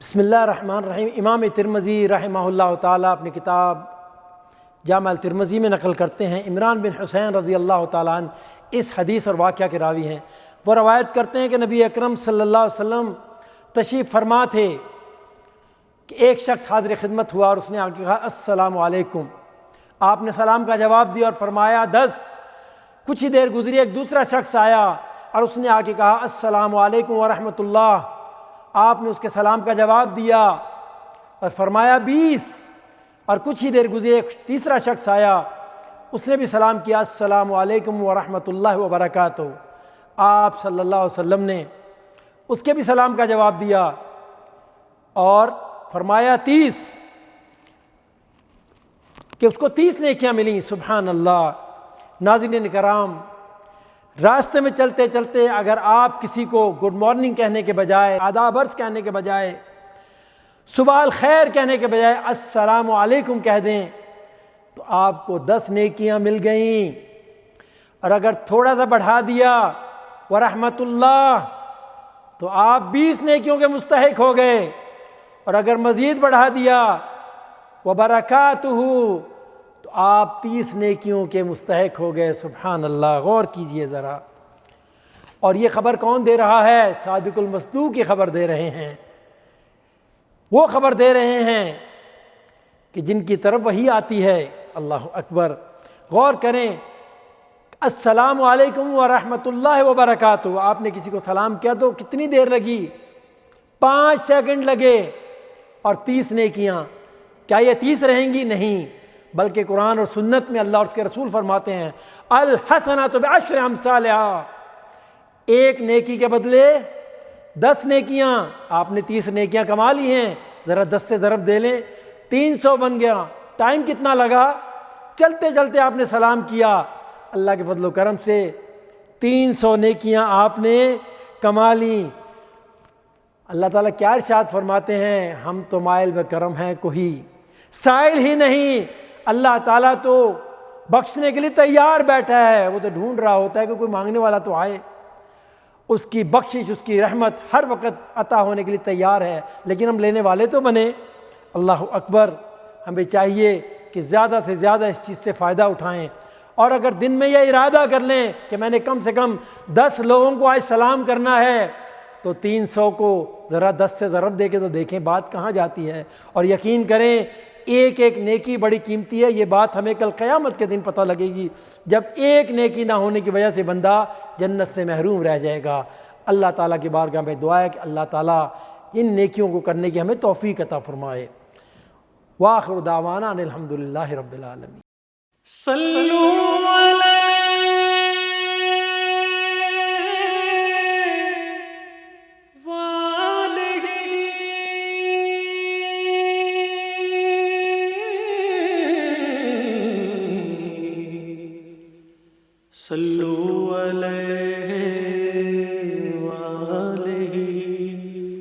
بسم اللہ الرحمن الرحیم۔ امام ترمذی رحمہ اللہ تعالیٰ اپنی کتاب جامع الترمذی میں نقل کرتے ہیں، عمران بن حسین رضی اللہ تعالیٰ عنہ اس حدیث اور واقعہ کے راوی ہیں۔ وہ روایت کرتے ہیں کہ نبی اکرم صلی اللہ علیہ وسلم تشریف فرما تھے کہ ایک شخص حاضر خدمت ہوا اور اس نے آ کے کہا السلام علیکم۔ آپ نے سلام کا جواب دیا اور فرمایا 10۔ کچھ ہی دیر گزری، ایک دوسرا شخص آیا اور اس نے آ کے کہا السلام علیکم ورحمۃ اللہ۔ آپ نے اس کے سلام کا جواب دیا اور فرمایا 20۔ اور کچھ ہی دیر گزری، ایک تیسرا شخص آیا، اس نے بھی سلام کیا السلام علیکم ورحمۃ اللہ وبرکاتہ۔ آپ صلی اللہ علیہ وسلم نے اس کے بھی سلام کا جواب دیا اور فرمایا 30، کہ اس کو 30 نیکیاں ملیں۔ سبحان اللہ۔ ناظرین کرام، راستے میں چلتے چلتے اگر آپ کسی کو گڈ مارننگ کہنے کے بجائے، آداب عرض کہنے کے بجائے، صبح الخیر کہنے کے بجائے السلام علیکم کہہ دیں تو آپ کو 10 نیکیاں مل گئیں، اور اگر تھوڑا سا بڑھا دیا ورحمۃ اللہ تو آپ 20 نیکیوں کے مستحق ہو گئے، اور اگر مزید بڑھا دیا وبرکاتہ تو آپ 30 نیکیوں کے مستحق ہو گئے۔ سبحان اللہ۔ غور کیجئے ذرا۔ اور یہ خبر کون دے رہا ہے؟ صادق المصدوق کی خبر دے رہے ہیں، وہ خبر دے رہے ہیں کہ جن کی طرف وحی آتی ہے۔ اللہ اکبر۔ غور کریں، السلام علیکم ورحمۃ اللہ وبرکاتہ، آپ نے کسی کو سلام کیا تو کتنی دیر لگی؟ 5 سیکنڈ لگے، اور 30 نیکیاں۔ کیا یہ 30 رہیں گی؟ نہیں، بلکہ قرآن اور سنت میں اللہ اور اس کے رسول فرماتے ہیں الحسنۃ بعشر امثالہا، ایک نیکی کے بدلے 10 نیکیاں۔ آپ نے 30 نیکیاں کما لی ہیں، ذرا 10 سے ضرب دے لیں، 300 بن گیا۔ ٹائم کتنا لگا؟ چلتے چلتے آپ نے سلام کیا، اللہ کے فضل و کرم سے 300 نیکیاں آپ نے کما لیں۔ اللہ تعالیٰ کیا ارشاد فرماتے ہیں؟ ہم تو مائل بکرم ہیں، کوئی سائل ہی نہیں۔ اللہ تعالیٰ تو بخشنے کے لیے تیار بیٹھا ہے، وہ تو ڈھونڈ رہا ہوتا ہے کہ کوئی مانگنے والا تو آئے۔ اس کی بخشش، اس کی رحمت ہر وقت عطا ہونے کے لیے تیار ہے، لیکن ہم لینے والے تو بنے۔ اللہ اکبر۔ ہمیں چاہیے کہ زیادہ سے زیادہ اس چیز سے فائدہ اٹھائیں، اور اگر دن میں یہ ارادہ کر لیں کہ میں نے کم سے کم 10 لوگوں کو آج سلام کرنا ہے، تو 300 کو ذرا 10 سے ضرب دے کے تو دیکھیں بات کہاں جاتی ہے۔ اور یقین کریں، ایک ایک نیکی بڑی قیمتی ہے۔ یہ بات ہمیں کل قیامت کے دن پتہ لگے گی، جب ایک نیکی نہ ہونے کی وجہ سے بندہ جنت سے محروم رہ جائے گا۔ اللہ تعالیٰ کی بارگاہ میں دعا ہے کہ اللہ تعالیٰ ان نیکیوں کو کرنے کی ہمیں توفیق عطا فرمائے۔ وآخر دعوانا ان الحمدللہ رب العالمین۔ صلوا علیہ وآلہ صلوا علیہ